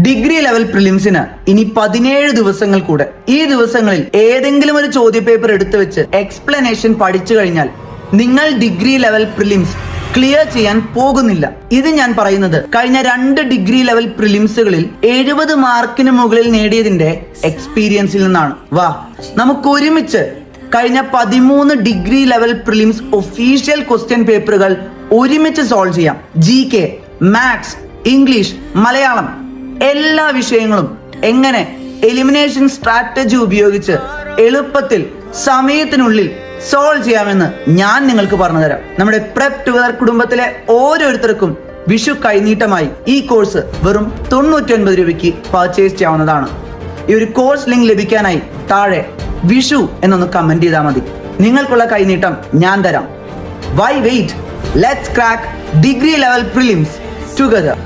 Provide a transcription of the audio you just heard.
Degree level പ്രിലിംസിന് ഇനി 17 ദിവസങ്ങൾ കൂടെ. ഈ ദിവസങ്ങളിൽ ഏതെങ്കിലും ഒരു ചോദ്യപേപ്പർ എടുത്തു വെച്ച് എക്സ്പ്ലനേഷൻ പഠിച്ചു കഴിഞ്ഞാൽ നിങ്ങൾ ഡിഗ്രി ലെവൽ പ്രിലിംസ് ക്ലിയർ ചെയ്യാൻ പോകുന്നില്ല. ഇത് ഞാൻ പറയുന്നത് കഴിഞ്ഞ 2 ഡിഗ്രി ലെവൽ പ്രിലിംസുകളിൽ 70 മാർക്കിന് മുകളിൽ നേടിയതിന്റെ എക്സ്പീരിയൻസിൽ നിന്നാണ്. വാ, നമുക്ക് ഒരുമിച്ച് കഴിഞ്ഞ 13 degree level prelims official question പേപ്പറുകൾ ഒരുമിച്ച് സോൾവ് ചെയ്യാം. GK, മാത്സ്, ഇംഗ്ലീഷ്, മലയാളം എല്ലാ വിഷയങ്ങളും എങ്ങനെ എലിമിനേഷൻ സ്ട്രാറ്റജി ഉപയോഗിച്ച് എളുപ്പത്തിൽ സമയത്തിനുള്ളിൽ സോൾവ് ചെയ്യാമെന്ന് ഞാൻ നിങ്ങൾക്ക് പറഞ്ഞുതരാം. നമ്മുടെ പ്രെപ് ടുഗദർ കുടുംബത്തിലെ ഓരോരുത്തർക്കും വിഷു കൈനീട്ടമായി ഈ കോഴ്സ് വെറും 99 രൂപയ്ക്ക് പർച്ചേസ് ചെയ്യാവുന്നതാണ്. ഈ ഒരു കോഴ്സ് ലിങ്ക് ലഭിക്കാനായി താഴെ വിഷു എന്നൊന്ന് കമന്റ് ചെയ്താൽ മതി. നിങ്ങൾക്കുള്ള കൈനീട്ടം ഞാൻ തരാം. Why wait? Let's crack degree level prelims together.